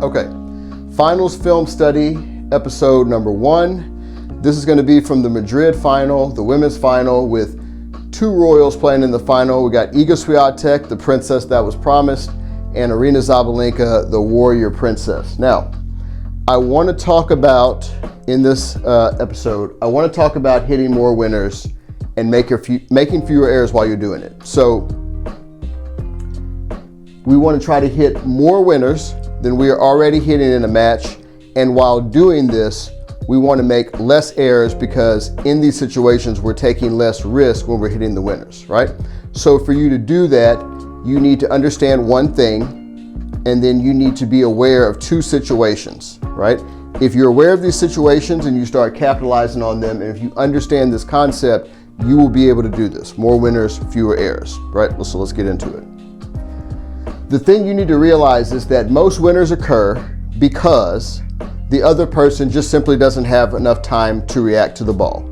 Okay, finals film study, episode number 1. This is going to be from the Madrid final, the women's final, with 2 Royals playing in the final. We got Iga Swiatek, the princess that was promised, and Aryna Sabalenka, the warrior princess. Now, I want to talk about, in this episode, I want to talk about hitting more winners and making fewer errors while you're doing it. So, we want to try to hit more winners than we are already hitting in a match, and while doing this, we want to make less errors because in these situations we're taking less risk when we're hitting the winners, right? So for you to do that, you need to understand one thing, and then you need to be aware of 2 situations, right? If you're aware of these situations and you start capitalizing on them, and if you understand this concept, you will be able to do this. More winners, fewer errors, right? So let's get into it. The thing you need to realize is that most winners occur because the other person just simply doesn't have enough time to react to the ball.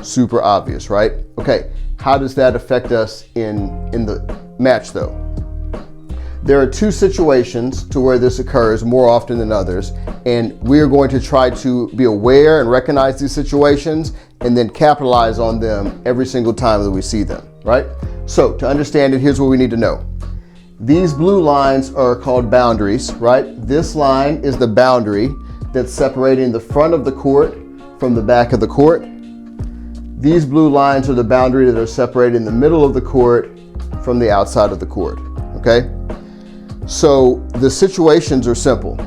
Super obvious, right? Okay, how does that affect us in the match though? There are 2 situations to where this occurs more often than others, and we're going to try to be aware and recognize these situations and then capitalize on them every single time that we see them, right? So to understand it, here's what we need to know. These blue lines are called boundaries, right? This line is the boundary that's separating the front of the court from the back of the court. These blue lines are the boundary that are separating the middle of the court from the outside of the court, okay? So the situations are simple.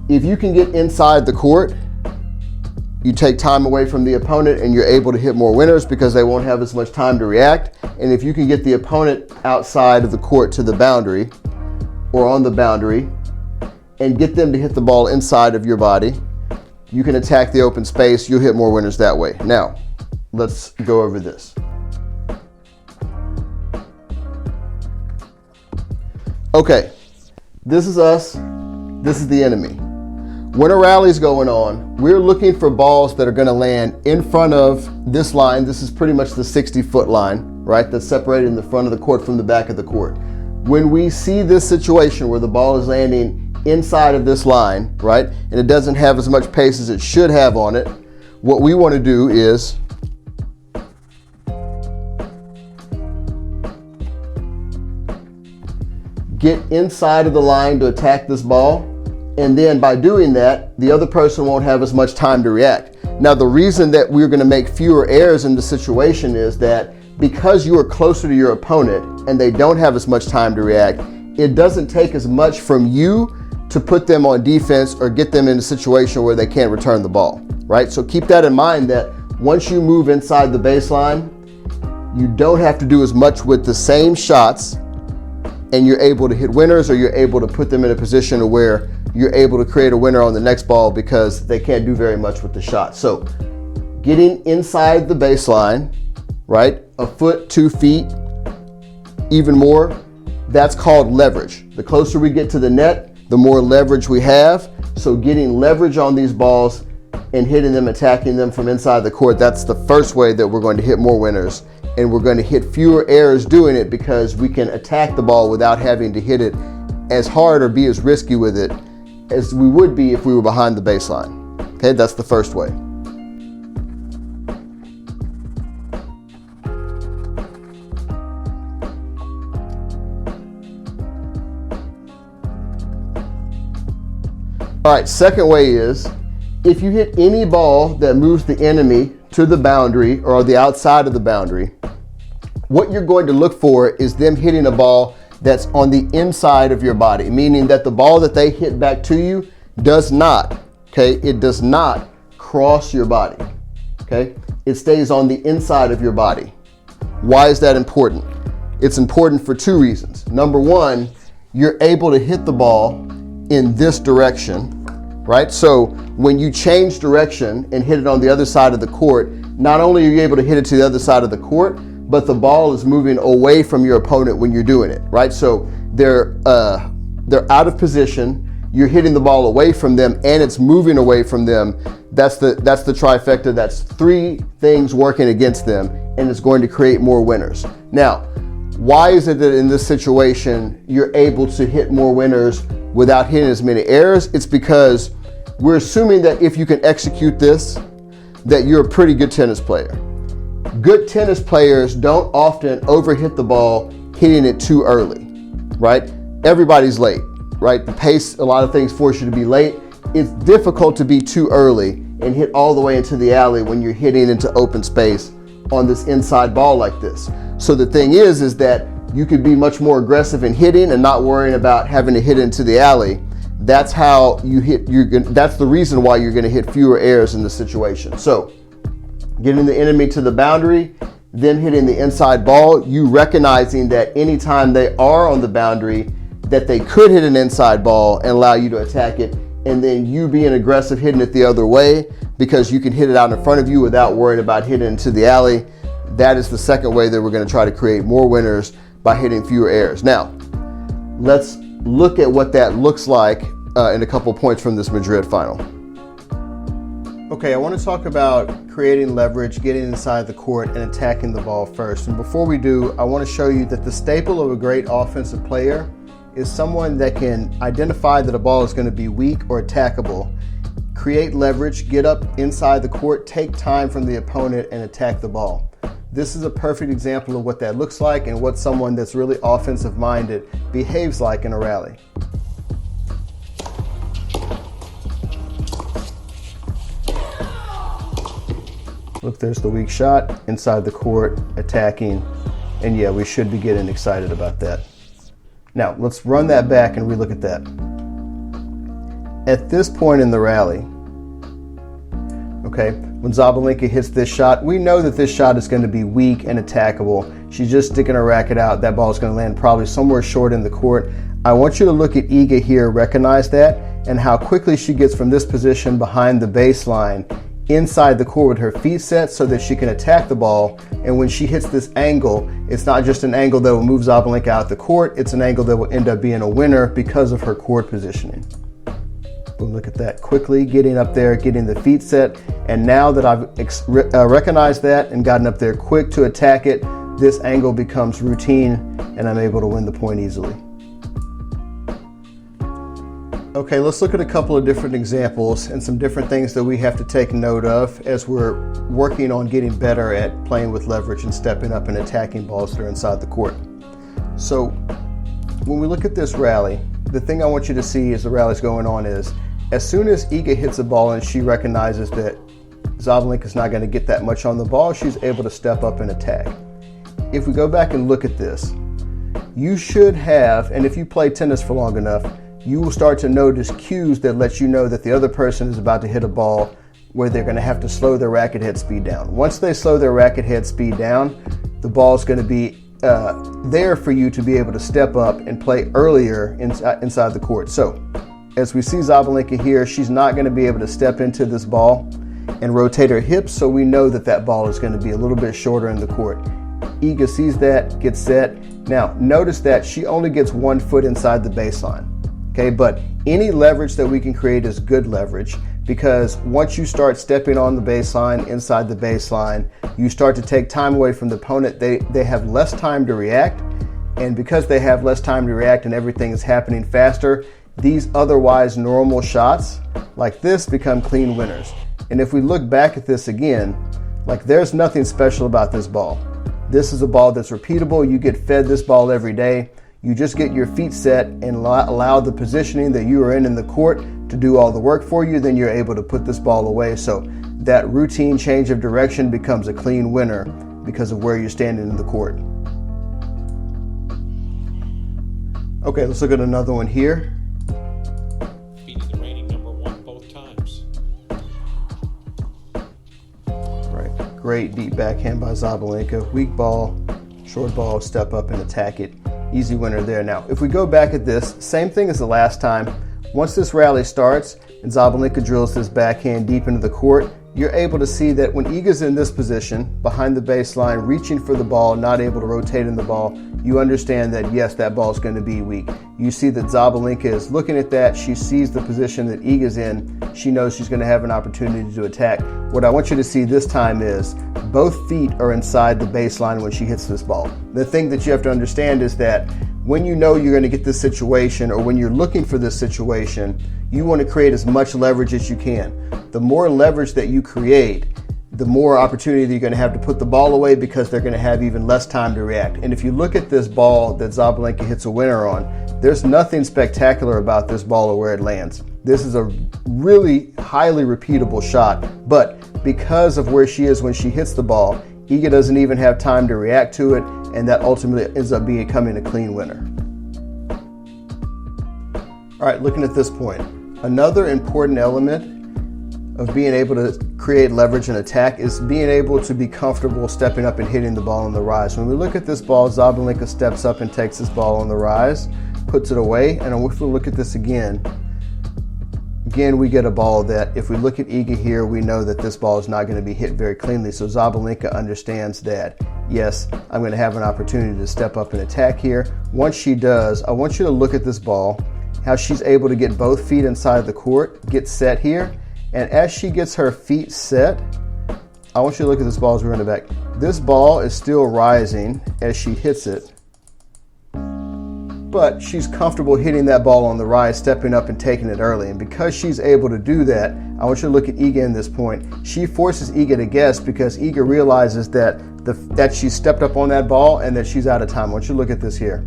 If you can get inside the court, you take time away from the opponent and you're able to hit more winners because they won't have as much time to react. And if you can get the opponent outside of the court to the boundary or on the boundary and get them to hit the ball inside of your body, you can attack the open space. You'll hit more winners that way. Now, let's go over this. Okay, this is us. This is the enemy. When a rally's going on, we're looking for balls that are going to land in front of this line. This is pretty much the 60-foot line, right? That's separating the front of the court from the back of the court. When we see this situation where the ball is landing inside of this line, right, and it doesn't have as much pace as it should have on it, what we want to do is get inside of the line to attack this ball. And then by doing that, the other person won't have as much time to react. Now, the reason that we're going to make fewer errors in the situation is that because you are closer to your opponent and they don't have as much time to react, it doesn't take as much from you to put them on defense or get them in a situation where they can't return the ball, right? So keep that in mind, that once you move inside the baseline, you don't have to do as much with the same shots, and you're able to hit winners, or you're able to put them in a position where you're able to create a winner on the next ball because they can't do very much with the shot. So getting inside the baseline, right? A foot, 2 feet, even more, that's called leverage. The closer we get to the net, the more leverage we have. So getting leverage on these balls and hitting them, attacking them from inside the court, that's the first way that we're going to hit more winners. And we're going to hit fewer errors doing it because we can attack the ball without having to hit it as hard or be as risky with it as we would be if we were behind the baseline. Okay, that's the first way. All right, second way is if you hit any ball that moves the enemy to the boundary or the outside of the boundary, what you're going to look for is them hitting a ball that's on the inside of your body, meaning that the ball that they hit back to you does not, okay, it does not cross your body, okay? It stays on the inside of your body. Why is that important? It's important for 2 reasons. Number 1, you're able to hit the ball in this direction, right? So when you change direction and hit it on the other side of the court, not only are you able to hit it to the other side of the court, but the ball is moving away from your opponent when you're doing it, right? So they're out of position, you're hitting the ball away from them, and it's moving away from them. That's the trifecta. That's 3 things working against them, and it's going to create more winners. Now, why is it that in this situation you're able to hit more winners without hitting as many errors, it's because we're assuming that if you can execute this, that you're a pretty good tennis player. Good tennis players don't often overhit the ball hitting it too early, right? Everybody's late, right? The pace, a lot of things force you to be late. It's difficult to be too early and hit all the way into the alley when you're hitting into open space on this inside ball like this. So the thing is that you could be much more aggressive in hitting and not worrying about having to hit into the alley. That's how you hit. That's the reason why you're going to hit fewer errors in the situation. So getting the enemy to the boundary, then hitting the inside ball, you recognizing that anytime they are on the boundary, that they could hit an inside ball and allow you to attack it, and then you being aggressive hitting it the other way because you can hit it out in front of you without worrying about hitting into the alley. That is the second way that we're going to try to create more winners, by hitting fewer errors. Now, let's look at what that looks like in a couple points from this Madrid final. Okay, I want to talk about creating leverage, getting inside the court, and attacking the ball first. And before we do, I want to show you that the staple of a great offensive player is someone that can identify that a ball is going to be weak or attackable, create leverage, get up inside the court, take time from the opponent, and attack the ball. This is a perfect example of what that looks like and what someone that's really offensive minded behaves like in a rally. Look, there's the weak shot, inside the court, attacking, and yeah, we should be getting excited about that. Now, let's run that back and relook at that. At this point in the rally, okay, when Zabalenka hits this shot, we know that this shot is going to be weak and attackable. She's just sticking her racket out. That ball is going to land probably somewhere short in the court. I want you to look at Iga here, recognize that, and how quickly she gets from this position behind the baseline inside the court with her feet set so that she can attack the ball. And when she hits this angle, it's not just an angle that will move Zabalenka out the court, it's an angle that will end up being a winner because of her court positioning. Boom, look at that, quickly getting up there, getting the feet set. And now that I've recognized that and gotten up there quick to attack it, this angle becomes routine and I'm able to win the point easily. Okay, let's look at a couple of different examples and some different things that we have to take note of as we're working on getting better at playing with leverage and stepping up and attacking balls that are inside the court. So when we look at this rally, the thing I want you to see as the rally's going on is, as soon as Iga hits a ball and she recognizes that Zabalenka is not going to get that much on the ball, she's able to step up and attack. If we go back and look at this, you should have, and if you play tennis for long enough, you will start to notice cues that let you know that the other person is about to hit a ball where they're going to have to slow their racket head speed down. Once they slow their racket head speed down, the ball is going to be there for you to be able to step up and play earlier inside the court. So as we see Zabalenka here, she's not going to be able to step into this ball and rotate her hips, so we know that that ball is going to be a little bit shorter in the court. Iga sees that, gets set. Now notice that she only gets 1 foot inside the baseline. Okay, but any leverage that we can create is good leverage, because once you start stepping on the baseline, inside the baseline, you start to take time away from the opponent. They have less time to react, and because they have less time to react and everything is happening faster, these otherwise normal shots like this become clean winners. And if we look back at this again, like, there's nothing special about this ball. This is a ball that's repeatable. You get fed this ball every day. You just get your feet set and allow the positioning that you are in the court to do all the work for you, then you're able to put this ball away. So that routine change of direction becomes a clean winner because of where you're standing in the court. Okay, let's look at another one here. Beating the reigning number 1 both times. Right, great deep backhand by Zabalenka. Weak ball, short ball, step up and attack it. Easy winner there. Now, if we go back at this, same thing as the last time. Once this rally starts and Zabalenka drills this backhand deep into the court, you're able to see that when Iga's in this position, behind the baseline, reaching for the ball, not able to rotate in the ball, you understand that yes, that ball is going to be weak. You see that Zabalenka is looking at that. She sees the position that Iga's in. She knows she's going to have an opportunity to attack. What I want you to see this time is both feet are inside the baseline when she hits this ball. The thing that you have to understand is that when you know you're going to get this situation, or when you're looking for this situation, you want to create as much leverage as you can. The more leverage that you create, the more opportunity that you're going to have to put the ball away, because they're going to have even less time to react. And if you look at this ball that Zabalenka hits a winner on, there's nothing spectacular about this ball or where it lands. This is a really highly repeatable shot, but because of where she is when she hits the ball, Iga doesn't even have time to react to it, and that ultimately ends up becoming a clean winner. All right, looking at this point, another important element of being able to create leverage and attack is being able to be comfortable stepping up and hitting the ball on the rise. When we look at this ball, Zabalenka steps up and takes this ball on the rise, puts it away, and if we look at this again, we get a ball that, if we look at Iga here, we know that this ball is not going to be hit very cleanly. So Zabalenka understands that, yes, I'm going to have an opportunity to step up and attack here. Once she does, I want you to look at this ball, how she's able to get both feet inside the court, get set here. And as she gets her feet set, I want you to look at this ball as we're in the back. This ball is still rising as she hits it, but she's comfortable hitting that ball on the rise, stepping up and taking it early. And because she's able to do that, I want you to look at Iga in this point. She forces Iga to guess, because Iga realizes that she stepped up on that ball and that she's out of time. I want you to look at this here.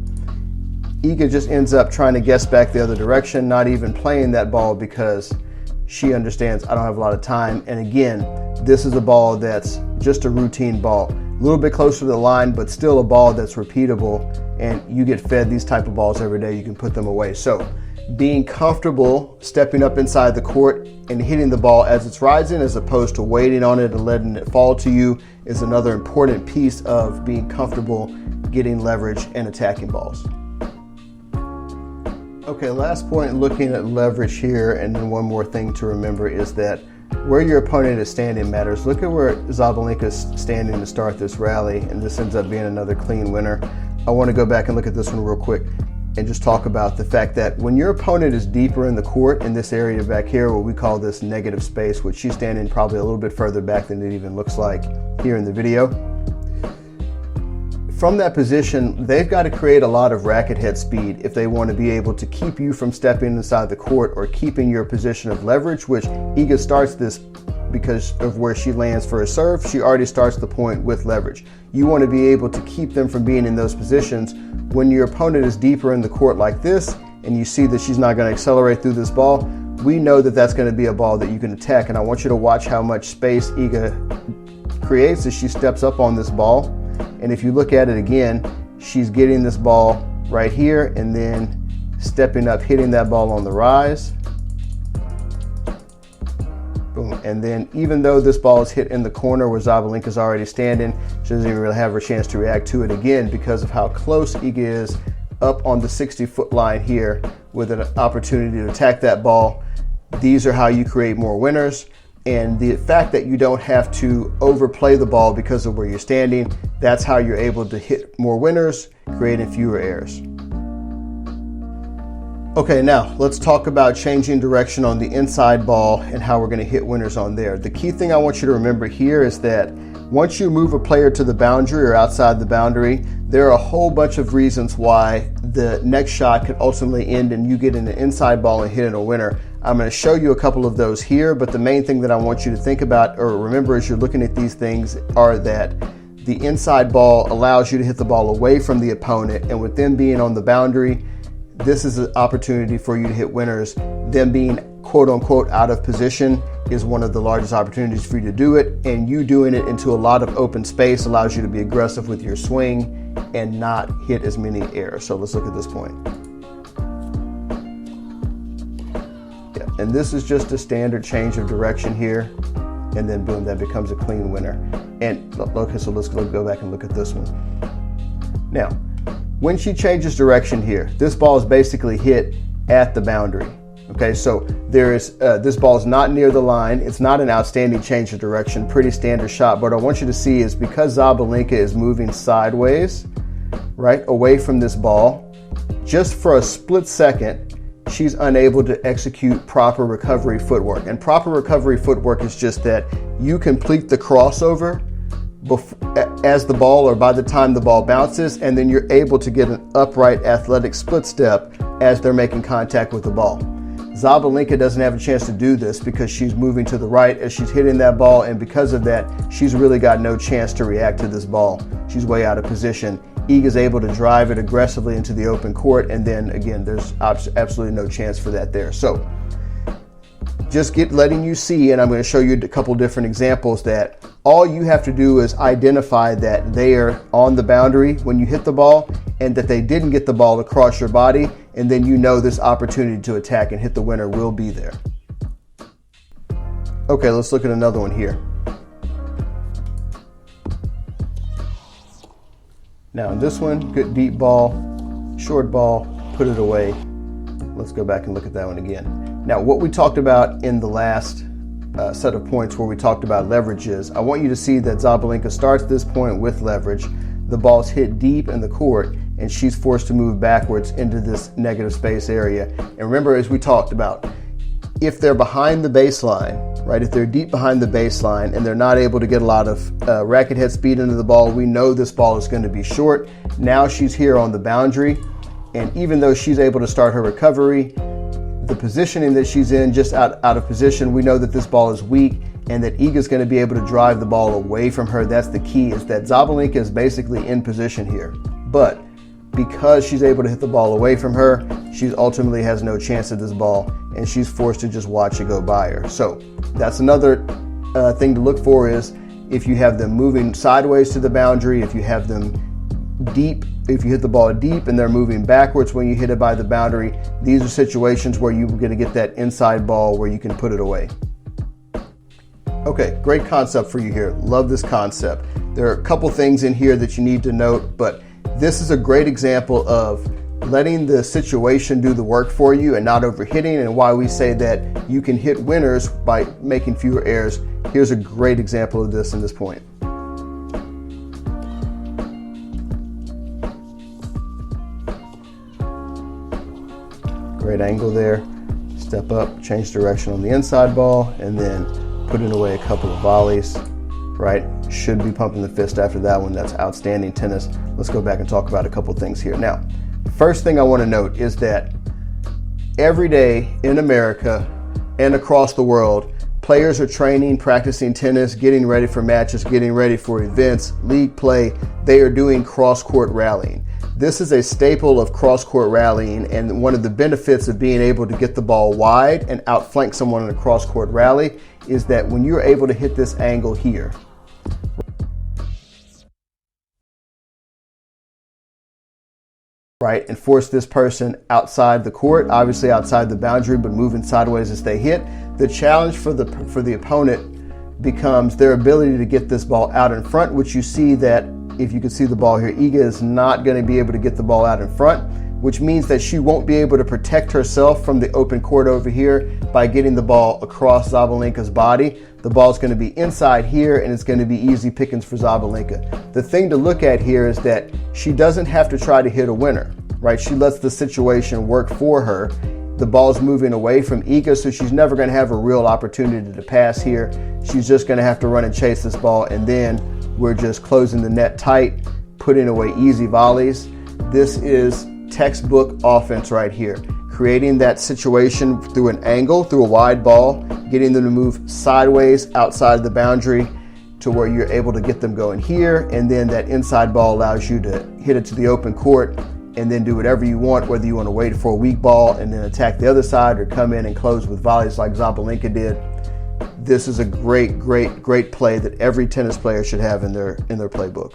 Iga just ends up trying to guess back the other direction, not even playing that ball, because she understands I don't have a lot of time. And again, this is a ball that's just a routine ball. A little bit closer to the line, but still a ball that's repeatable, and you get fed these type of balls every day. You can put them away. So being comfortable stepping up inside the court and hitting the ball as it's rising, as opposed to waiting on it and letting it fall to you, is another important piece of being comfortable getting leverage and attacking balls. Okay, last point looking at leverage here, and then one more thing to remember is that where your opponent is standing matters. Look at where Zabalenka is standing to start this rally, and this ends up being another clean winner. I want to go back and look at this one real quick and just talk about the fact that when your opponent is deeper in the court, in this area back here, what we call this negative space, which she's standing probably a little bit further back than it even looks like here in the video. From that position, they've got to create a lot of racket head speed if they want to be able to keep you from stepping inside the court or keeping your position of leverage, which Iga starts this because of where she lands for a serve. She already starts the point with leverage. You want to be able to keep them from being in those positions. When your opponent is deeper in the court like this, and you see that she's not going to accelerate through this ball, we know that that's going to be a ball that you can attack. And I want you to watch how much space Iga creates as she steps up on this ball. And if you look at it again, she's getting this ball right here and then stepping up, hitting that ball on the rise. Boom. And then even though this ball is hit in the corner where Zabalenka's already standing, she doesn't even really have a chance to react to it again because of how close Iga is up on the 60-foot line here with an opportunity to attack that ball. These are how you create more winners. And the fact that you don't have to overplay the ball because of where you're standing, that's how you're able to hit more winners, creating fewer errors. Okay, now let's talk about changing direction on the inside ball and how we're going to hit winners on there. The key thing I want you to remember here is that once you move a player to the boundary or outside the boundary, there are a whole bunch of reasons why the next shot could ultimately end and you get an inside ball and hitting a winner. I'm going to show you a couple of those here, but the main thing that I want you to think about or remember as you're looking at these things are that the inside ball allows you to hit the ball away from the opponent, and with them being on the boundary, this is an opportunity for you to hit winners. Them being quote unquote out of position is one of the largest opportunities for you to do it, and you doing it into a lot of open space allows you to be aggressive with your swing and not hit as many errors. So let's look at this point. Yeah, and this is just a standard change of direction here, and then boom, that becomes a clean winner. And okay, so let's go back and look at this one. Now, when she changes direction here, this ball is basically hit at the boundary. Okay, so there is this ball is not near the line. It's not an outstanding change of direction, pretty standard shot. But what I want you to see is because Zabalenka is moving sideways, right, away from this ball, just for a split second, she's unable to execute proper recovery footwork. And proper recovery footwork is just that you complete the crossover as the ball or by the time the ball bounces, and then you're able to get an upright athletic split step as they're making contact with the ball. Zabalenka doesn't have a chance to do this because she's moving to the right as she's hitting that ball, and because of that, she's really got no chance to react to this ball. She's way out of position. Iga's able to drive it aggressively into the open court, and then again, there's absolutely no chance for that there. So just letting you see, and I'm going to show you a couple different examples, that all you have to do is identify that they are on the boundary when you hit the ball and that they didn't get the ball across your body, and then you know this opportunity to attack and hit the winner will be there. Okay, let's look at another one here. Now in this one, good deep ball, short ball, put it away. Let's go back and look at that one again. Now what we talked about in the last set of points where we talked about leverage is, I want you to see that Zabalenka starts this point with leverage. The ball's hit deep in the court and she's forced to move backwards into this negative space area. And remember, as we talked about, if they're behind the baseline, right, if they're deep behind the baseline and they're not able to get a lot of racket head speed into the ball, we know this ball is going to be short. Now she's here on the boundary, and even though she's able to start her recovery, the positioning that she's in, just out of position, we know that this ball is weak and that Iga's going to be able to drive the ball away from her. That's the key, is that Zabalenka is basically in position here. But because she's able to hit the ball away from her, she ultimately has no chance at this ball, and she's forced to just watch it go by her. So that's another thing to look for, is if you have them moving sideways to the boundary, if you have them deep, if you hit the ball deep and they're moving backwards when you hit it by the boundary, these are situations where you're going to get that inside ball where you can put it away. Okay, great concept for you here. Love this concept. There are a couple things in here that you need to note, but this is a great example of letting the situation do the work for you and not overhitting, and why we say that you can hit winners by making fewer errors. Here's a great example of this in this point. Great angle there. Step up, change direction on the inside ball, and then putting away a couple of volleys, right? Should be pumping the fist after that one. That's outstanding tennis. Let's go back and talk about a couple things here. Now, first thing I want to note is that every day in America and across the world, players are training, practicing tennis, getting ready for matches, getting ready for events, league play. They are doing cross-court rallying. This is a staple of cross-court rallying, and one of the benefits of being able to get the ball wide and outflank someone in a cross-court rally is that when you're able to hit this angle here, right, and force this person outside the court, obviously outside the boundary, but moving sideways as they hit, the challenge for the opponent becomes their ability to get this ball out in front, which you see that, if you can see the ball here, Iga is not going to be able to get the ball out in front, which means that she won't be able to protect herself from the open court over here by getting the ball across Zabalenka's body. The ball's going to be inside here, and it's going to be easy pickings for Zabalenka. The thing to look at here is that she doesn't have to try to hit a winner, right? She lets the situation work for her. The ball's moving away from Iga, so she's never going to have a real opportunity to pass here. She's just going to have to run and chase this ball, and then we're just closing the net tight, putting away easy volleys. This is textbook offense right here. Creating that situation through an angle, through a wide ball, getting them to move sideways outside the boundary to where you're able to get them going here, and then that inside ball allows you to hit it to the open court and then do whatever you want, whether you want to wait for a weak ball and then attack the other side, or come in and close with volleys like Zabalenka did. This is a great play that every tennis player should have in their playbook.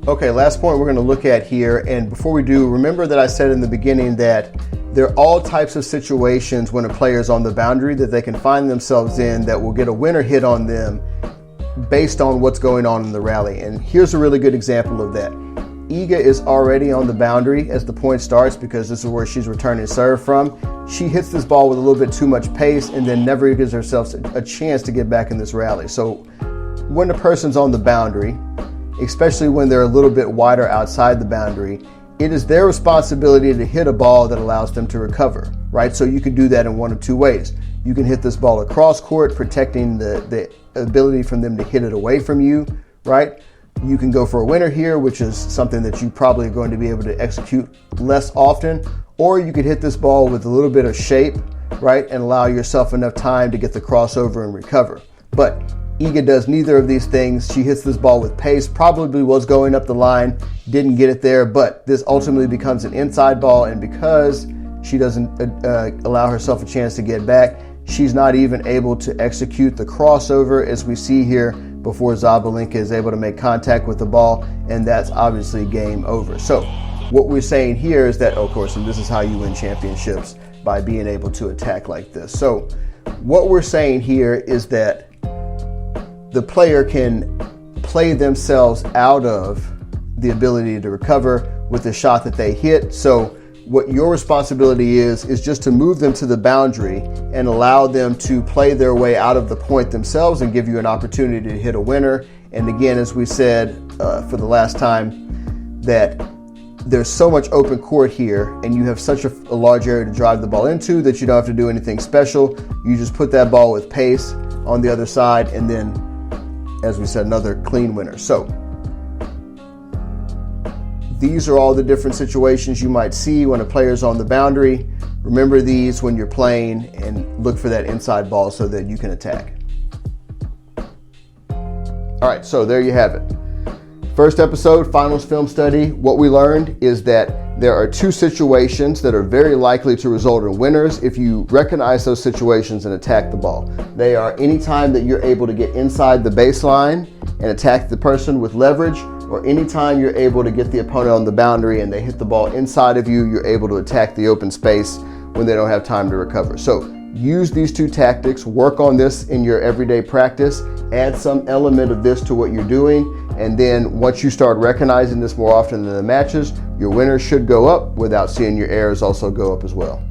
Okay, last point we're going to look at here, and before we do, remember that I said in the beginning that there are all types of situations when a player is on the boundary that they can find themselves in that will get a winner hit on them based on what's going on in the rally. And here's a really good example of that. Iga is already on the boundary as the point starts because this is where she's returning serve from. She hits this ball with a little bit too much pace and then never gives herself a chance to get back in this rally. So when a person's on the boundary, especially when they're a little bit wider outside the boundary, it is their responsibility to hit a ball that allows them to recover, right? So you can do that in one of two ways. You can hit this ball across court, protecting the ability for them to hit it away from you, right? You can go for a winner here, which is something that you probably are going to be able to execute less often, or you could hit this ball with a little bit of shape, right, and allow yourself enough time to get the crossover and recover. But Iga does neither of these things. She hits this ball with pace, probably was going up the line, didn't get it there, but this ultimately becomes an inside ball, and because she doesn't allow herself a chance to get back, she's not even able to execute the crossover as we see here before Sabalenka is able to make contact with the ball, and that's obviously game over. So what we're saying here is that, of course, and this is how you win championships, by being able to attack like this. So what we're saying here is that the player can play themselves out of the ability to recover with the shot that they hit. So what your responsibility is just to move them to the boundary and allow them to play their way out of the point themselves and give you an opportunity to hit a winner. And again, as we said for the last time, that there's so much open court here and you have such a large area to drive the ball into that you don't have to do anything special. You just put that ball with pace on the other side, and then, as we said, another clean winner. So these are all the different situations you might see when a player's on the boundary. Remember these when you're playing and look for that inside ball so that you can attack. All right, so there you have it. First episode, finals film study. What we learned is that there are two situations that are very likely to result in winners if you recognize those situations and attack the ball. They are anytime that you're able to get inside the baseline and attack the person with leverage, or anytime you're able to get the opponent on the boundary and they hit the ball inside of you, you're able to attack the open space when they don't have time to recover. So use these two tactics, work on this in your everyday practice, add some element of this to what you're doing, and then once you start recognizing this more often in the matches, your winners should go up without seeing your errors also go up as well.